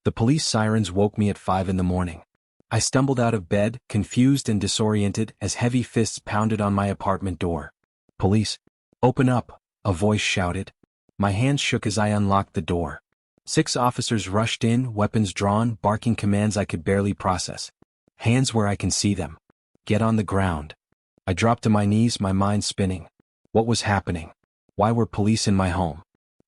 The police sirens woke me at 5 in the morning. I stumbled out of bed, confused and disoriented, as heavy fists pounded on my apartment door. "Police! Open up!" a voice shouted. My hands shook as I unlocked the door. 6 officers rushed in, weapons drawn, barking commands I could barely process. "Hands where I can see them. Get on the ground." I dropped to my knees, my mind spinning. What was happening? Why were police in my home?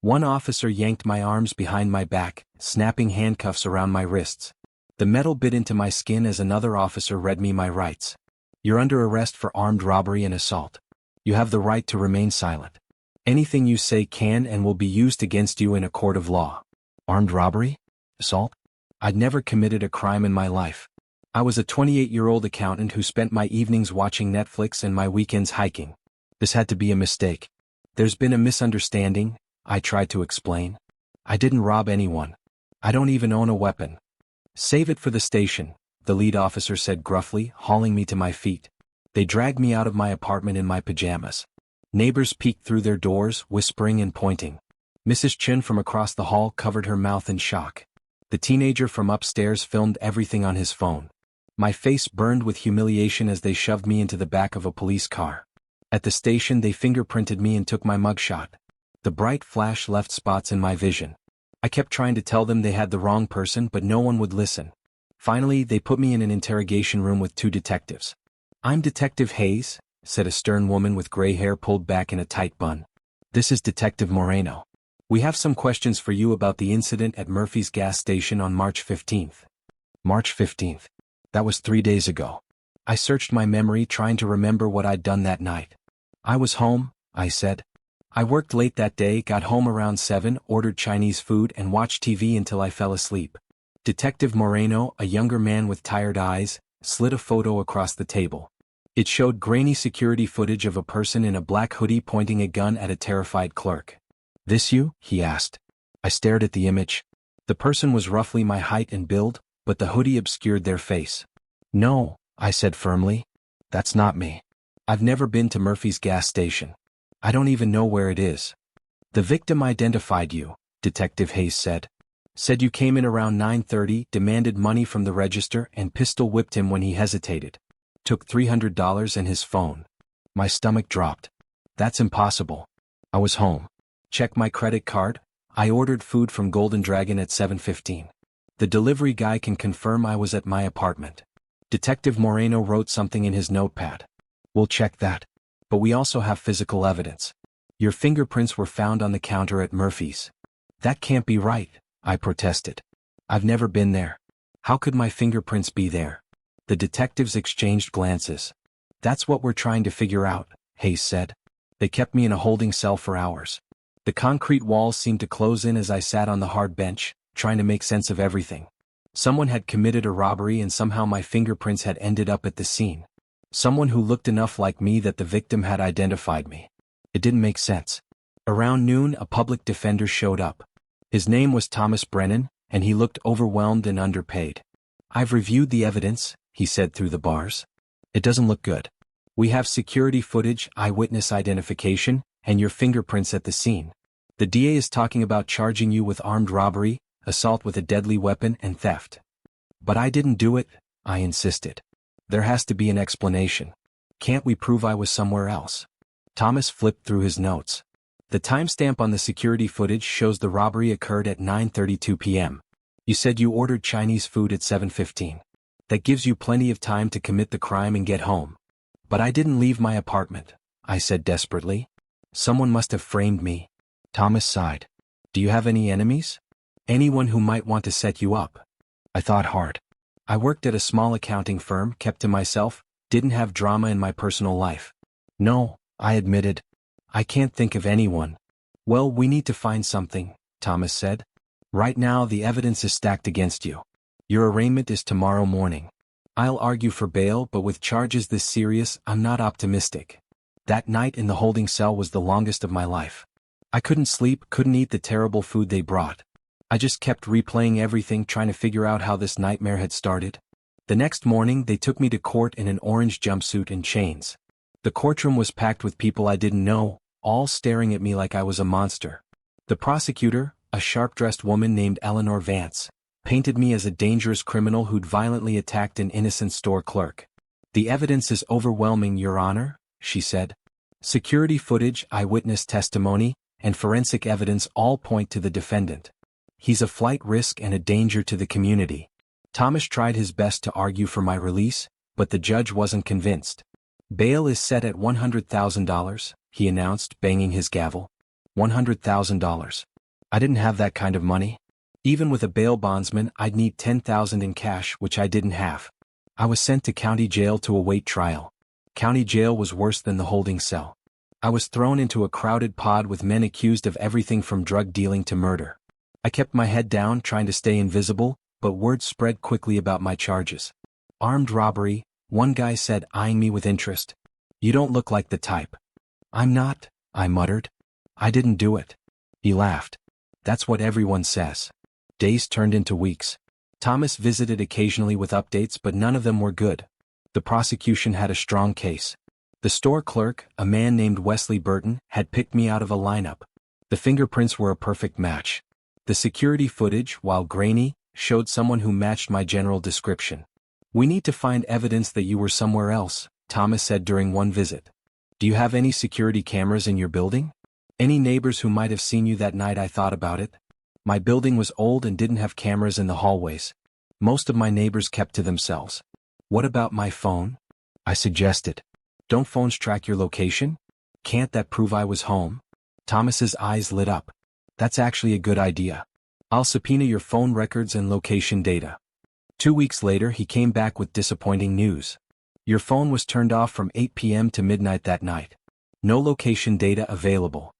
One officer yanked my arms behind my back, snapping handcuffs around my wrists. The metal bit into my skin as another officer read me my rights. "You're under arrest for armed robbery and assault. You have the right to remain silent. Anything you say can and will be used against you in a court of law." Armed robbery? Assault? I'd never committed a crime in my life. I was a 28-year-old accountant who spent my evenings watching Netflix and my weekends hiking. This had to be a mistake. "There's been a misunderstanding," I tried to explain. "I didn't rob anyone. I don't even own a weapon." "Save it for the station," the lead officer said gruffly, hauling me to my feet. They dragged me out of my apartment in my pajamas. Neighbors peeked through their doors, whispering and pointing. Mrs. Chun from across the hall covered her mouth in shock. The teenager from upstairs filmed everything on his phone. My face burned with humiliation as they shoved me into the back of a police car. At the station they fingerprinted me and took my mugshot. The bright flash left spots in my vision. I kept trying to tell them they had the wrong person, but no one would listen. Finally, they put me in an interrogation room with 2 detectives. "I'm Detective Hayes," said a stern woman with gray hair pulled back in a tight bun. "This is Detective Moreno. We have some questions for you about the incident at Murphy's gas station on March 15th. March 15th. That was 3 days ago. I searched my memory trying to remember what I'd done that night. "I was home," I said. "I worked late that day, got home around 7, ordered Chinese food and watched TV until I fell asleep." Detective Moreno, a younger man with tired eyes, slid a photo across the table. It showed grainy security footage of a person in a black hoodie pointing a gun at a terrified clerk. "This you?" he asked. I stared at the image. The person was roughly my height and build, but the hoodie obscured their face. "No," I said firmly. "That's not me. I've never been to Murphy's gas station. I don't even know where it is." "The victim identified you," Detective Hayes said. "Said you came in around 9:30, demanded money from the register and pistol-whipped him when he hesitated. Took $300 and his phone." My stomach dropped. "That's impossible. I was home. Check my credit card. I ordered food from Golden Dragon at 7:15. The delivery guy can confirm I was at my apartment." Detective Moreno wrote something in his notepad. "We'll check that. But we also have physical evidence. Your fingerprints were found on the counter at Murphy's." "That can't be right," I protested. "I've never been there. How could my fingerprints be there?" The detectives exchanged glances. "That's what we're trying to figure out," Hayes said. "They kept me in a holding cell for hours. The concrete walls seemed to close in as I sat on the hard bench, trying to make sense of everything. Someone had committed a robbery and somehow my fingerprints had ended up at the scene. Someone who looked enough like me that the victim had identified me. It didn't make sense. Around noon, a public defender showed up. His name was Thomas Brennan, and he looked overwhelmed and underpaid. "I've reviewed the evidence," he said through the bars. "It doesn't look good. We have security footage, eyewitness identification, and your fingerprints at the scene. The DA is talking about charging you with armed robbery, assault with a deadly weapon, and theft." "But I didn't do it," I insisted. "There has to be an explanation. Can't we prove I was somewhere else?" Thomas flipped through his notes. "The timestamp on the security footage shows the robbery occurred at 9:32 p.m. You said you ordered Chinese food at 7:15. That gives you plenty of time to commit the crime and get home." "But I didn't leave my apartment," I said desperately. "Someone must have framed me." Thomas sighed. "Do you have any enemies? Anyone who might want to set you up?" I thought hard. I worked at a small accounting firm, kept to myself, didn't have drama in my personal life. "No," I admitted. "I can't think of anyone." "Well, we need to find something," Thomas said. "Right now the evidence is stacked against you. Your arraignment is tomorrow morning. I'll argue for bail, but with charges this serious, I'm not optimistic." That night in the holding cell was the longest of my life. I couldn't sleep, couldn't eat the terrible food they brought. I just kept replaying everything, trying to figure out how this nightmare had started. The next morning they took me to court in an orange jumpsuit and chains. The courtroom was packed with people I didn't know, all staring at me like I was a monster. The prosecutor, a sharp-dressed woman named Eleanor Vance, painted me as a dangerous criminal who'd violently attacked an innocent store clerk. "The evidence is overwhelming, Your Honor," she said. "Security footage, eyewitness testimony, and forensic evidence all point to the defendant. He's a flight risk and a danger to the community." Thomas tried his best to argue for my release, but the judge wasn't convinced. "Bail is set at $100,000, he announced, banging his gavel. $100,000. I didn't have that kind of money. Even with a bail bondsman, I'd need $10,000 in cash, which I didn't have. I was sent to county jail to await trial. County jail was worse than the holding cell. I was thrown into a crowded pod with men accused of everything from drug dealing to murder. I kept my head down, trying to stay invisible, but word spread quickly about my charges. Armed robbery, one guy said, eyeing me with interest. "You don't look like the type." "I'm not," I muttered. "I didn't do it." He laughed. "That's what everyone says." Days turned into weeks. Thomas visited occasionally with updates, but none of them were good. The prosecution had a strong case. The store clerk, a man named Wesley Burton, had picked me out of a lineup. The fingerprints were a perfect match. The security footage, while grainy, showed someone who matched my general description. "We need to find evidence that you were somewhere else," Thomas said during one visit. "Do you have any security cameras in your building? Any neighbors who might have seen you that night?" I thought about it. My building was old and didn't have cameras in the hallways. Most of my neighbors kept to themselves. "What about my phone?" I suggested. "Don't phones track your location? Can't that prove I was home?" Thomas's eyes lit up. "That's actually a good idea. I'll subpoena your phone records and location data." 2 weeks later, he came back with disappointing news. "Your phone was turned off from 8 p.m. to midnight that night. No location data available."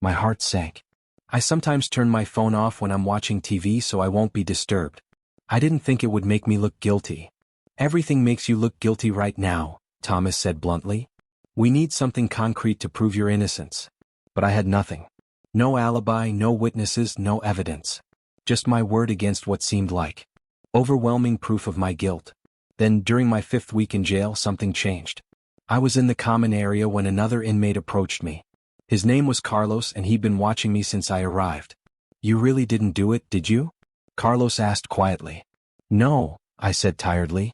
My heart sank. "I sometimes turn my phone off when I'm watching TV so I won't be disturbed. I didn't think it would make me look guilty." "Everything makes you look guilty right now," Thomas said bluntly. "We need something concrete to prove your innocence." But I had nothing. No alibi, no witnesses, no evidence. Just my word against what seemed like overwhelming proof of my guilt. Then, during my 5th week in jail, something changed. I was in the common area when another inmate approached me. His name was Carlos, and he'd been watching me since I arrived. "You really didn't do it, did you?" Carlos asked quietly. "No," I said tiredly.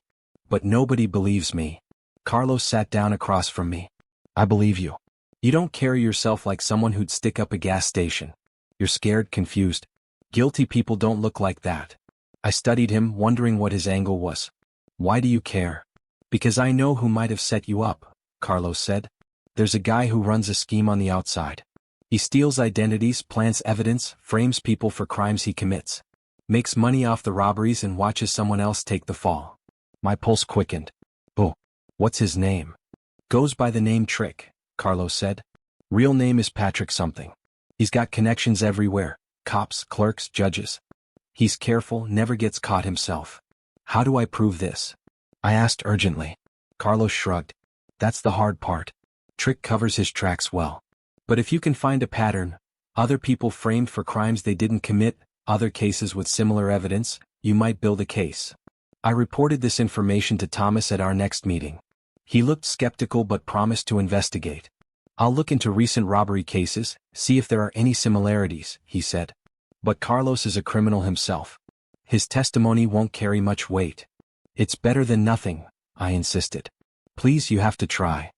"But nobody believes me." Carlos sat down across from me. "I believe you. You don't carry yourself like someone who'd stick up a gas station. You're scared, confused. Guilty people don't look like that." I studied him, wondering what his angle was. "Why do you care?" "Because I know who might have set you up," Carlos said. "There's a guy who runs a scheme on the outside. He steals identities, plants evidence, frames people for crimes he commits. Makes money off the robberies and watches someone else take the fall." My pulse quickened. "Oh, what's his name?" "Goes by the name Trick," Carlos said. "Real name is Patrick something. He's got connections everywhere. Cops, clerks, judges. He's careful, never gets caught himself." "How do I prove this?" I asked urgently. Carlos shrugged. "That's the hard part. Trick covers his tracks well. But if you can find a pattern, other people framed for crimes they didn't commit, other cases with similar evidence, you might build a case." I reported this information to Thomas at our next meeting. He looked skeptical but promised to investigate. "I'll look into recent robbery cases, see if there are any similarities," he said. "But Carlos is a criminal himself. His testimony won't carry much weight." "It's better than nothing," I insisted. "Please, you have to try."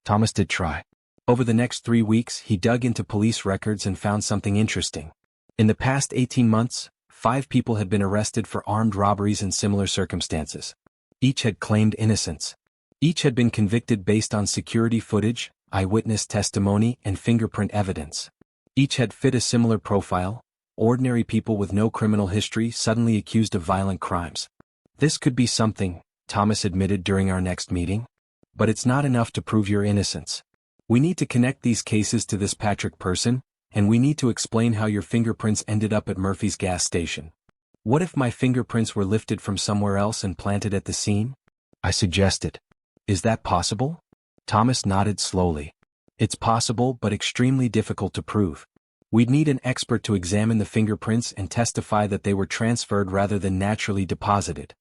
Thomas did try. Over the next 3 weeks, he dug into police records and found something interesting. In the past 18 months, 5 people had been arrested for armed robberies in similar circumstances. Each had claimed innocence. Each had been convicted based on security footage, eyewitness testimony, and fingerprint evidence. Each had fit a similar profile: ordinary people with no criminal history suddenly accused of violent crimes. "This could be something," Thomas admitted during our next meeting. "But it's not enough to prove your innocence. We need to connect these cases to this Patrick person, and we need to explain how your fingerprints ended up at Murphy's gas station. What if my fingerprints were lifted from somewhere else and planted at the scene?" I suggested. "Is that possible?" Thomas nodded slowly. "It's possible, but extremely difficult to prove. We'd need an expert to examine the fingerprints and testify that they were transferred rather than naturally deposited."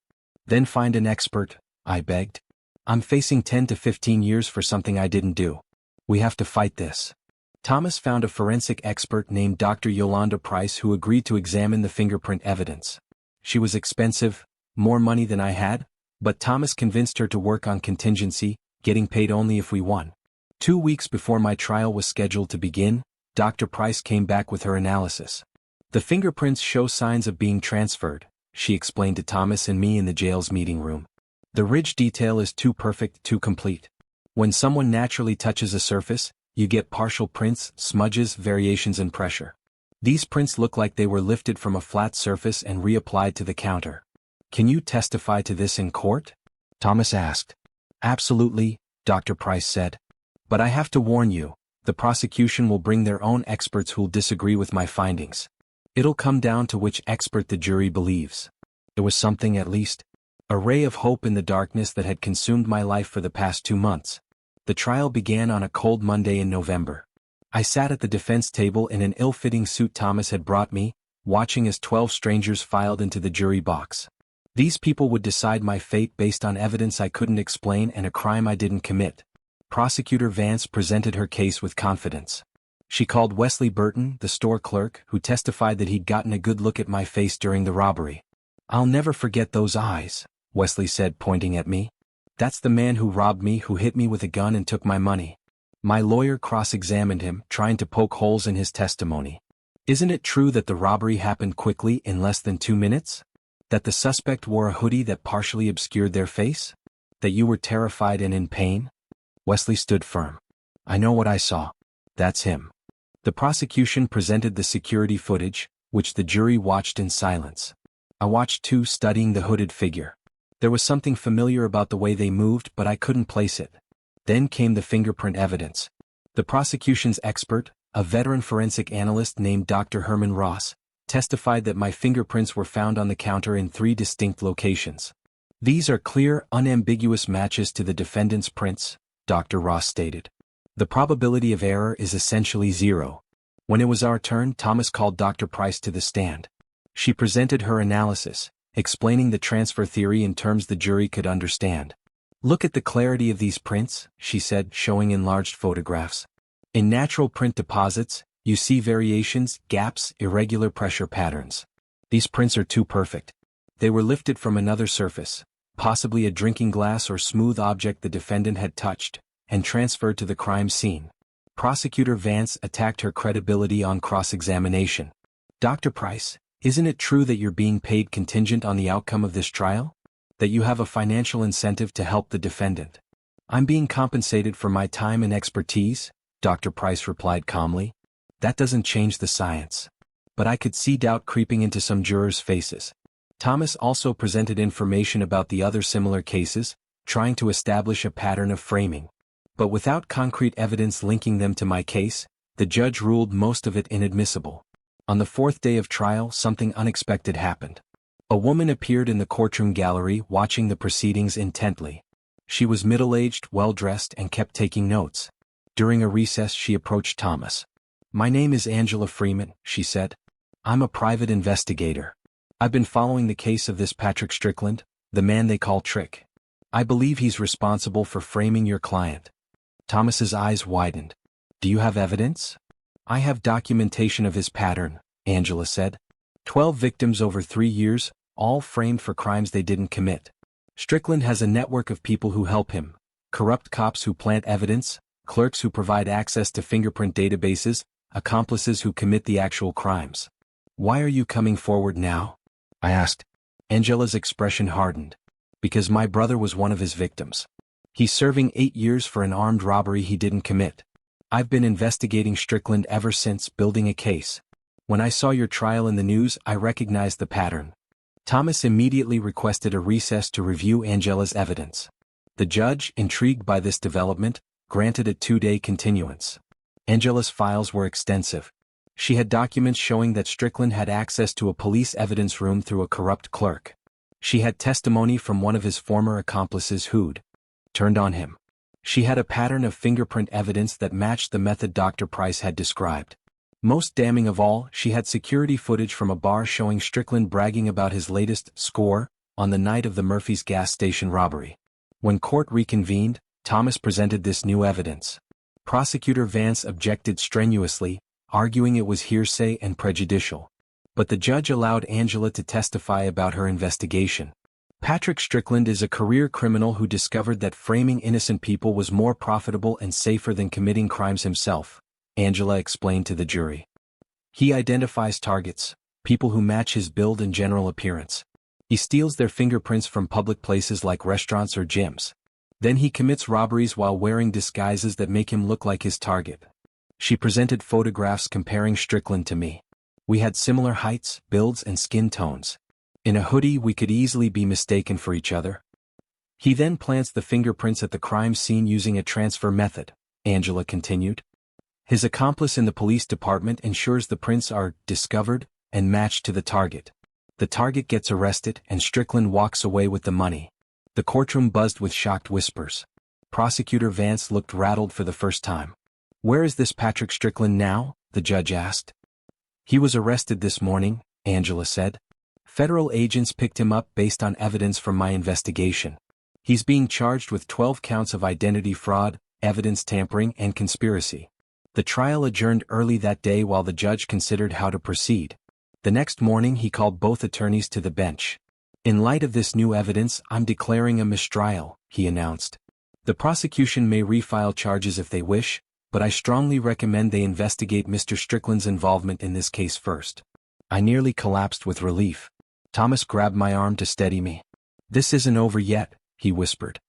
"Then find an expert," I begged. "I'm facing 10 to 15 years for something I didn't do. We have to fight this." Thomas found a forensic expert named Dr. Yolanda Price who agreed to examine the fingerprint evidence. She was expensive, more money than I had, but Thomas convinced her to work on contingency, getting paid only if we won. 2 weeks before my trial was scheduled to begin, Dr. Price came back with her analysis. The fingerprints show signs of being transferred, she explained to Thomas and me in the jail's meeting room. The ridge detail is too perfect, too complete. When someone naturally touches a surface, you get partial prints, smudges, variations in pressure. These prints look like they were lifted from a flat surface and reapplied to the counter. Can you testify to this in court? Thomas asked. Absolutely, Dr. Price said. But I have to warn you, the prosecution will bring their own experts who'll disagree with my findings. It'll come down to which expert the jury believes. There was something, at least, a ray of hope in the darkness that had consumed my life for the past 2 months. The trial began on a cold Monday in November. I sat at the defense table in an ill-fitting suit Thomas had brought me, watching as 12 strangers filed into the jury box. These people would decide my fate based on evidence I couldn't explain and a crime I didn't commit. Prosecutor Vance presented her case with confidence. She called Wesley Burton, the store clerk, who testified that he'd gotten a good look at my face during the robbery. I'll never forget those eyes, Wesley said, pointing at me. That's the man who robbed me, who hit me with a gun and took my money. My lawyer cross-examined him, trying to poke holes in his testimony. Isn't it true that the robbery happened quickly, in less than 2 minutes? That the suspect wore a hoodie that partially obscured their face? That you were terrified and in pain? Wesley stood firm. I know what I saw. That's him. The prosecution presented the security footage, which the jury watched in silence. I watched too, studying the hooded figure. There was something familiar about the way they moved, but I couldn't place it. Then came the fingerprint evidence. The prosecution's expert, a veteran forensic analyst named Dr. Herman Ross, testified that my fingerprints were found on the counter in 3 distinct locations. These are clear, unambiguous matches to the defendant's prints, Dr. Ross stated. The probability of error is essentially 0. When it was our turn, Thomas called Dr. Price to the stand. She presented her analysis, explaining the transfer theory in terms the jury could understand. Look at the clarity of these prints, she said, showing enlarged photographs. In natural print deposits, you see variations, gaps, irregular pressure patterns. These prints are too perfect. They were lifted from another surface, possibly a drinking glass or smooth object the defendant had touched, and transferred to the crime scene. Prosecutor Vance attacked her credibility on cross-examination. Dr. Price, isn't it true that you're being paid contingent on the outcome of this trial? That you have a financial incentive to help the defendant? I'm being compensated for my time and expertise, Dr. Price replied calmly. That doesn't change the science. But I could see doubt creeping into some jurors' faces. Thomas also presented information about the other similar cases, trying to establish a pattern of framing. But without concrete evidence linking them to my case, the judge ruled most of it inadmissible. On the 4th day of trial, something unexpected happened. A woman appeared in the courtroom gallery, watching the proceedings intently. She was middle-aged, well-dressed, and kept taking notes. During a recess, she approached Thomas. My name is Angela Freeman, she said. I'm a private investigator. I've been following the case of this Patrick Strickland, the man they call Trick. I believe he's responsible for framing your client. Thomas's eyes widened. Do you have evidence? I have documentation of his pattern, Angela said. 12 victims over 3 years, all framed for crimes they didn't commit. Strickland has a network of people who help him. Corrupt cops who plant evidence, clerks who provide access to fingerprint databases, accomplices who commit the actual crimes. Why are you coming forward now? I asked. Angela's expression hardened. Because my brother was one of his victims. He's serving 8 years for an armed robbery he didn't commit. I've been investigating Strickland ever since, building a case. When I saw your trial in the news, I recognized the pattern. Thomas immediately requested a recess to review Angela's evidence. The judge, intrigued by this development, granted a 2-day continuance. Angela's files were extensive. She had documents showing that Strickland had access to a police evidence room through a corrupt clerk. She had testimony from one of his former accomplices who'd turned on him. She had a pattern of fingerprint evidence that matched the method Dr. Price had described. Most damning of all, she had security footage from a bar showing Strickland bragging about his latest score on the night of the Murphy's gas station robbery. When court reconvened, Thomas presented this new evidence. Prosecutor Vance objected strenuously, arguing it was hearsay and prejudicial. but the judge allowed Angela to testify about her investigation. Patrick Strickland is a career criminal who discovered that framing innocent people was more profitable and safer than committing crimes himself, Angela explained to the jury. He identifies targets, people who match his build and general appearance. He steals their fingerprints from public places like restaurants or gyms. Then he commits robberies while wearing disguises that make him look like his target. She presented photographs comparing Strickland to me. We had similar heights, builds, and skin tones. In a hoodie, we could easily be mistaken for each other. He then plants the fingerprints at the crime scene using a transfer method, Angela continued. His accomplice in the police department ensures the prints are discovered and matched to the target. The target gets arrested and Strickland walks away with the money. The courtroom buzzed with shocked whispers. Prosecutor Vance looked rattled for the first time. "Where is this Patrick Strickland now?" the judge asked. "He was arrested this morning," Angela said. "Federal agents picked him up based on evidence from my investigation. He's being charged with 12 counts of identity fraud, evidence tampering, and conspiracy." The trial adjourned early that day while the judge considered how to proceed. The next morning he called both attorneys to the bench. "In light of this new evidence, I'm declaring a mistrial," he announced. "The prosecution may refile charges if they wish, but I strongly recommend they investigate Mr. Strickland's involvement in this case first." I nearly collapsed with relief. Thomas grabbed my arm to steady me. "This isn't over yet," he whispered.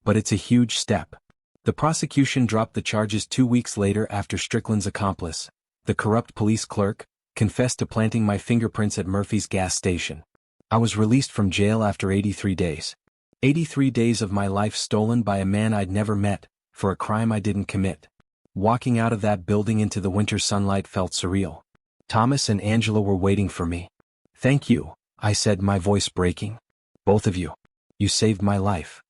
"But it's a huge step." The prosecution dropped the charges 2 weeks later after Strickland's accomplice, the corrupt police clerk, confessed to planting my fingerprints at Murphy's gas station. I was released from jail after 83 days. 83 days of my life stolen by a man I'd never met, for a crime I didn't commit. Walking out of that building into the winter sunlight felt surreal. Thomas and Angela were waiting for me. "Thank you," I said, my voice breaking. "Both of you. You saved my life."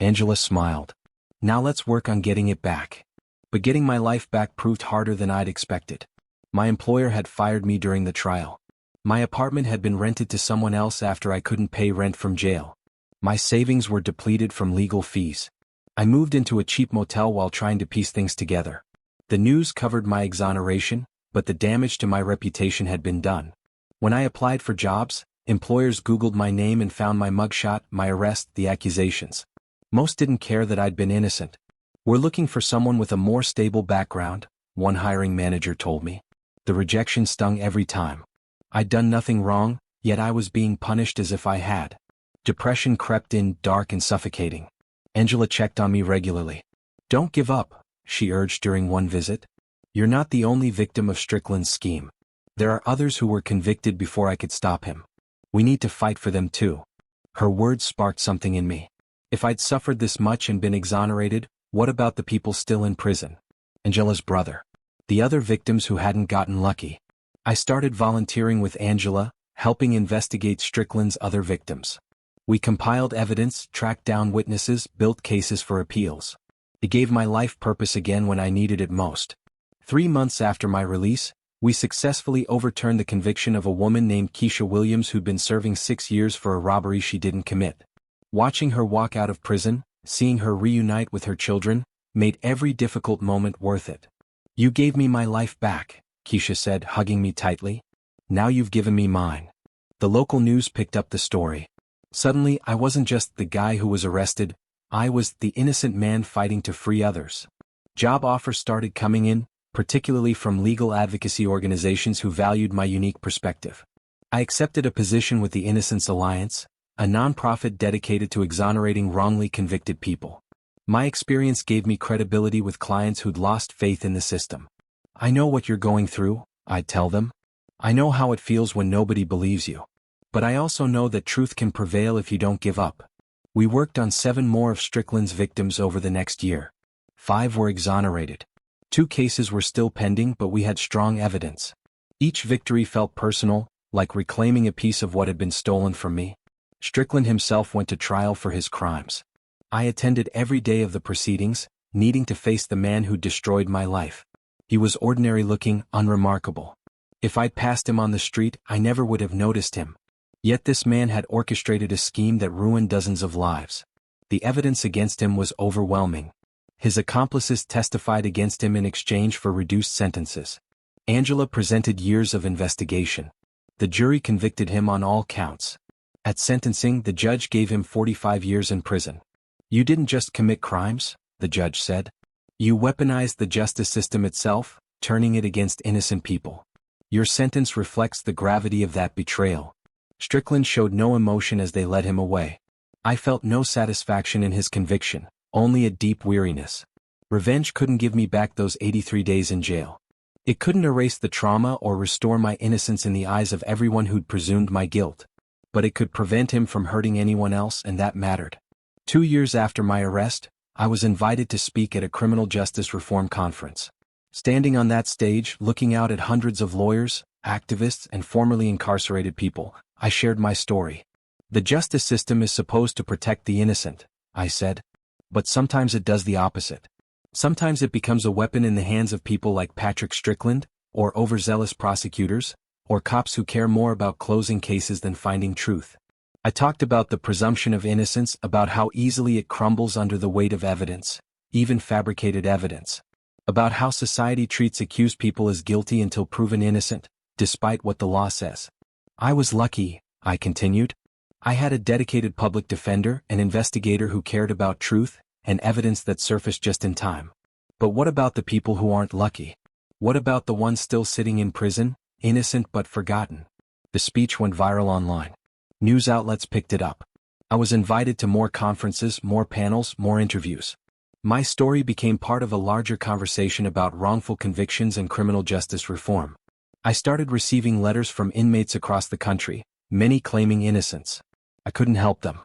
Angela smiled. "Now let's work on getting it back." But getting my life back proved harder than I'd expected. My employer had fired me during the trial. My apartment had been rented to someone else after I couldn't pay rent from jail. My savings were depleted from legal fees. I moved into a cheap motel while trying to piece things together. The news covered my exoneration, but the damage to my reputation had been done. When I applied for jobs, employers Googled my name and found my mugshot, my arrest, the accusations. Most didn't care that I'd been innocent. "We're looking for someone with a more stable background," one hiring manager told me. The rejection stung every time. I'd done nothing wrong, yet I was being punished as if I had. Depression crept in, dark and suffocating. Angela checked on me regularly. "Don't give up," she urged during one visit. "You're not the only victim of Strickland's scheme. There are others who were convicted before I could stop him. We need to fight for them too." Her words sparked something in me. If I'd suffered this much and been exonerated, what about the people still in prison? Angela's brother. The other victims who hadn't gotten lucky. I started volunteering with Angela, helping investigate Strickland's other victims. We compiled evidence, tracked down witnesses, built cases for appeals. It gave my life purpose again when I needed it most. 3 months after my release, we successfully overturned the conviction of a woman named Keisha Williams who'd been serving 6 years for a robbery she didn't commit. Watching her walk out of prison, seeing her reunite with her children, made every difficult moment worth it. "You gave me my life back," Keisha said, hugging me tightly. "Now you've given me mine." The local news picked up the story. Suddenly, I wasn't just the guy who was arrested, I was the innocent man fighting to free others. Job offers started coming in, particularly from legal advocacy organizations who valued my unique perspective. I accepted a position with the Innocence Alliance, a nonprofit dedicated to exonerating wrongly convicted people. My experience gave me credibility with clients who'd lost faith in the system. "I know what you're going through," I'd tell them. "I know how it feels when nobody believes you. But I also know that truth can prevail if you don't give up." We worked on 7 more of Strickland's victims over the next year. 5 were exonerated. 2 cases were still pending, but we had strong evidence. Each victory felt personal, like reclaiming a piece of what had been stolen from me. Strickland himself went to trial for his crimes. I attended every day of the proceedings, needing to face the man who destroyed my life. He was ordinary-looking, unremarkable. If I'd passed him on the street, I never would have noticed him. Yet this man had orchestrated a scheme that ruined dozens of lives. The evidence against him was overwhelming. His accomplices testified against him in exchange for reduced sentences. Angela presented years of investigation. The jury convicted him on all counts. At sentencing, the judge gave him 45 years in prison. "You didn't just commit crimes," the judge said. "You weaponized the justice system itself, turning it against innocent people. Your sentence reflects the gravity of that betrayal." Strickland showed no emotion as they led him away. I felt no satisfaction in his conviction, only a deep weariness. Revenge couldn't give me back those 83 days in jail. It couldn't erase the trauma or restore my innocence in the eyes of everyone who'd presumed my guilt. But it could prevent him from hurting anyone else, and that mattered. 2 years after my arrest, I was invited to speak at a criminal justice reform conference. Standing on that stage, looking out at hundreds of lawyers, activists, and formerly incarcerated people, I shared my story. "The justice system is supposed to protect the innocent," I said. "But sometimes it does the opposite. Sometimes it becomes a weapon in the hands of people like Patrick Strickland, or overzealous prosecutors, or cops who care more about closing cases than finding truth." I talked about the presumption of innocence, about how easily it crumbles under the weight of evidence, even fabricated evidence. About how society treats accused people as guilty until proven innocent, despite what the law says. "I was lucky," I continued. "I had a dedicated public defender, an investigator who cared about truth, and evidence that surfaced just in time. But what about the people who aren't lucky? What about the ones still sitting in prison, innocent but forgotten?" The speech went viral online. News outlets picked it up. I was invited to more conferences, more panels, more interviews. My story became part of a larger conversation about wrongful convictions and criminal justice reform. I started receiving letters from inmates across the country, many claiming innocence. I couldn't help them.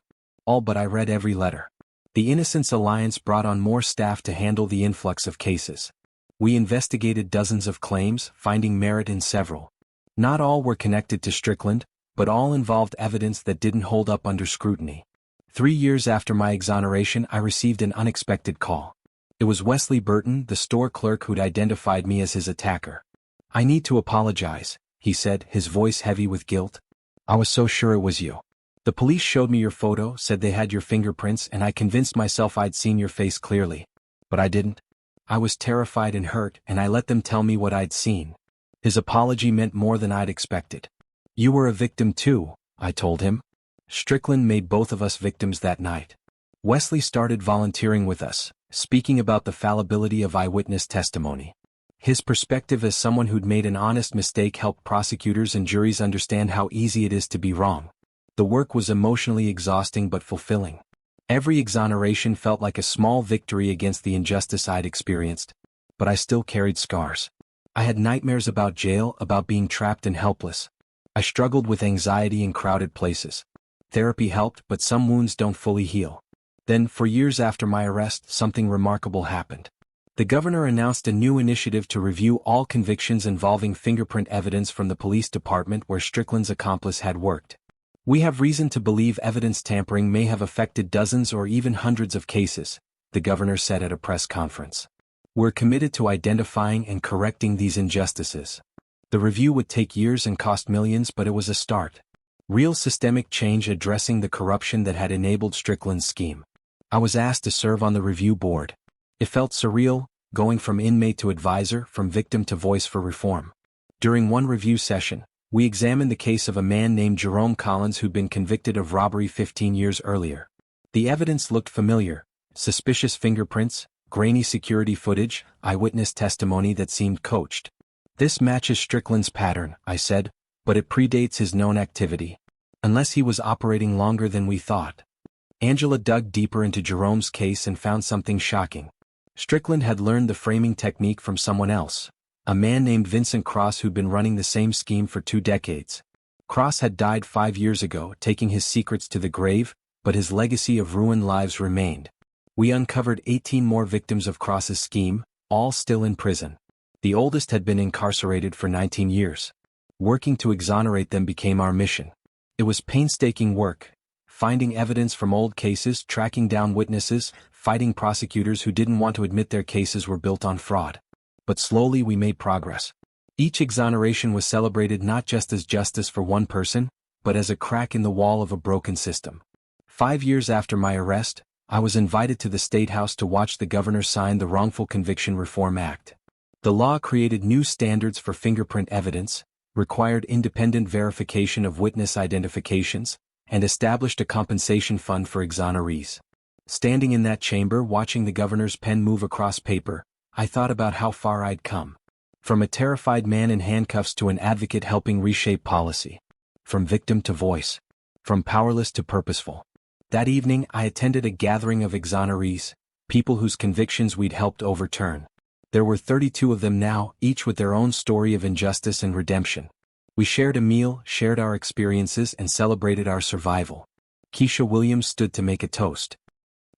All but I read every letter. The Innocence Alliance brought on more staff to handle the influx of cases. We investigated dozens of claims, finding merit in several. Not all were connected to Strickland, but all involved evidence that didn't hold up under scrutiny. 3 years after my exoneration, I received an unexpected call. It was Wesley Burton, the store clerk who'd identified me as his attacker. "I need to apologize," he said, his voice heavy with guilt. "I was so sure it was you. The police showed me your photo, said they had your fingerprints, and I convinced myself I'd seen your face clearly. But I didn't. I was terrified and hurt, and I let them tell me what I'd seen." His apology meant more than I'd expected. "You were a victim too," I told him. "Strickland made both of us victims that night." Wesley started volunteering with us, speaking about the fallibility of eyewitness testimony. His perspective as someone who'd made an honest mistake helped prosecutors and juries understand how easy it is to be wrong. The work was emotionally exhausting but fulfilling. Every exoneration felt like a small victory against the injustice I'd experienced. But I still carried scars. I had nightmares about jail, about being trapped and helpless. I struggled with anxiety in crowded places. Therapy helped, but some wounds don't fully heal. Then, for years after my arrest, something remarkable happened. The governor announced a new initiative to review all convictions involving fingerprint evidence from the police department where Strickland's accomplice had worked. "We have reason to believe evidence tampering may have affected dozens or even hundreds of cases," the governor said at a press conference. "We're committed to identifying and correcting these injustices." The review would take years and cost millions, but it was a start. Real systemic change addressing the corruption that had enabled Strickland's scheme. I was asked to serve on the review board. It felt surreal, going from inmate to advisor, from victim to voice for reform. During one review session, we examined the case of a man named Jerome Collins who'd been convicted of robbery 15 years earlier. The evidence looked familiar: suspicious fingerprints, grainy security footage, eyewitness testimony that seemed coached. "This matches Strickland's pattern," I said, "but it predates his known activity. Unless he was operating longer than we thought." Angela dug deeper into Jerome's case and found something shocking. Strickland had learned the framing technique from someone else, a man named Vincent Cross who'd been running the same scheme for 2 decades. Cross had died 5 years ago, taking his secrets to the grave, but his legacy of ruined lives remained. We uncovered 18 more victims of Cross's scheme, all still in prison. The oldest had been incarcerated for 19 years. Working to exonerate them became our mission. It was painstaking work, finding evidence from old cases, tracking down witnesses, fighting prosecutors who didn't want to admit their cases were built on fraud. But slowly we made progress. Each exoneration was celebrated not just as justice for one person, but as a crack in the wall of a broken system. 5 years after my arrest, I was invited to the State House to watch the governor sign the Wrongful Conviction Reform Act. The law created new standards for fingerprint evidence, required independent verification of witness identifications, and established a compensation fund for exonerees. Standing in that chamber watching the governor's pen move across paper, I thought about how far I'd come. From a terrified man in handcuffs to an advocate helping reshape policy. From victim to voice. From powerless to purposeful. That evening I attended a gathering of exonerees, people whose convictions we'd helped overturn. There were 32 of them now, each with their own story of injustice and redemption. We shared a meal, shared our experiences, and celebrated our survival. Keisha Williams stood to make a toast.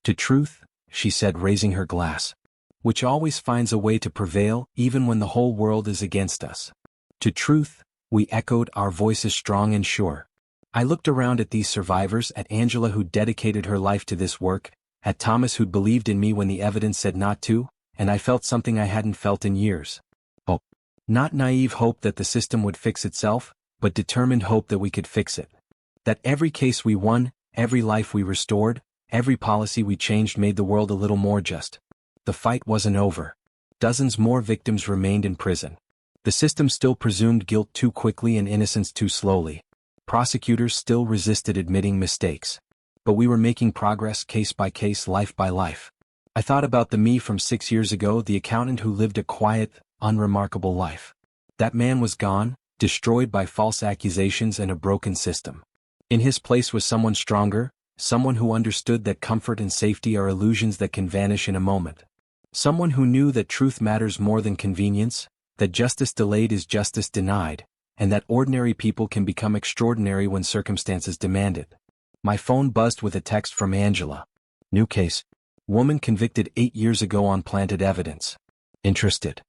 To truth, she said, raising her glass. Which always finds a way to prevail, even when the whole world is against us. To truth, we echoed, our voices strong and sure. I looked around at these survivors, at Angela who'd dedicated her life to this work, at Thomas who'd believed in me when the evidence said not to, and I felt something I hadn't felt in years. Hope. Not naive hope that the system would fix itself, but determined hope that we could fix it. That every case we won, every life we restored, every policy we changed made the world a little more just. The fight wasn't over. Dozens more victims remained in prison. The system still presumed guilt too quickly and innocence too slowly. Prosecutors still resisted admitting mistakes. But we were making progress case by case, life by life. I thought about the me from 6 years ago, the accountant who lived a quiet, unremarkable life. That man was gone, destroyed by false accusations and a broken system. In his place was someone stronger, someone who understood that comfort and safety are illusions that can vanish in a moment. Someone who knew that truth matters more than convenience, that justice delayed is justice denied, and that ordinary people can become extraordinary when circumstances demand it. My phone buzzed with a text from Angela. New case. Woman convicted 8 years ago on planted evidence. Interested?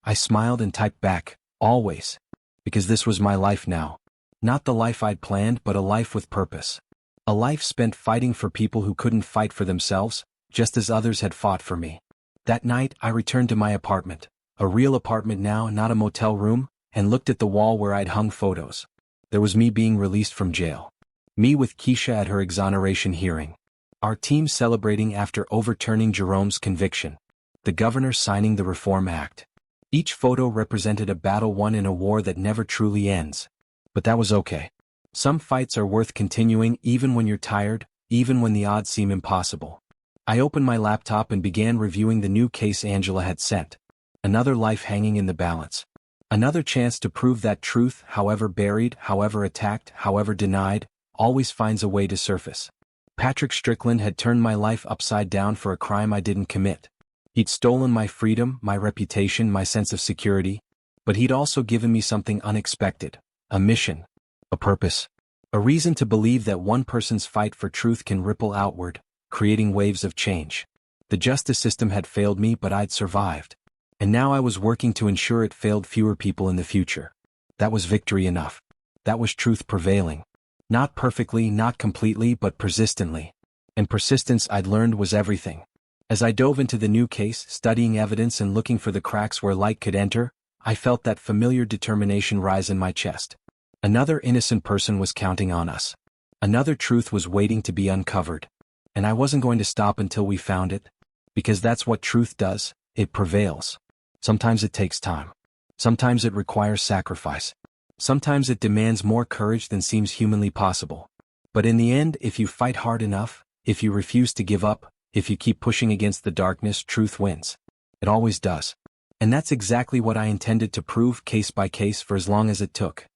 I smiled and typed back, always. Because this was my life now. Not the life I'd planned, but a life with purpose. A life spent fighting for people who couldn't fight for themselves, just as others had fought for me. That night, I returned to my apartment, a real apartment now, not a motel room, and looked at the wall where I'd hung photos. There was me being released from jail. Me with Keisha at her exoneration hearing. Our team celebrating after overturning Jerome's conviction. The governor signing the Reform Act. Each photo represented a battle won in a war that never truly ends. But that was okay. Some fights are worth continuing even when you're tired, even when the odds seem impossible. I opened my laptop and began reviewing the new case Angela had sent. Another life hanging in the balance. Another chance to prove that truth, however buried, however attacked, however denied, always finds a way to surface. Patrick Strickland had turned my life upside down for a crime I didn't commit. He'd stolen my freedom, my reputation, my sense of security, but he'd also given me something unexpected. A mission. A purpose. A reason to believe that one person's fight for truth can ripple outward, creating waves of change. The justice system had failed me, but I'd survived. And now I was working to ensure it failed fewer people in the future. That was victory enough. That was truth prevailing. Not perfectly, not completely, but persistently. And persistence, I'd learned, was everything. As I dove into the new case, studying evidence and looking for the cracks where light could enter, I felt that familiar determination rise in my chest. Another innocent person was counting on us. Another truth was waiting to be uncovered. And I wasn't going to stop until we found it. Because that's what truth does, it prevails. Sometimes it takes time. Sometimes it requires sacrifice. Sometimes it demands more courage than seems humanly possible. But in the end, if you fight hard enough, if you refuse to give up, if you keep pushing against the darkness, truth wins. It always does. And that's exactly what I intended to prove case by case for as long as it took.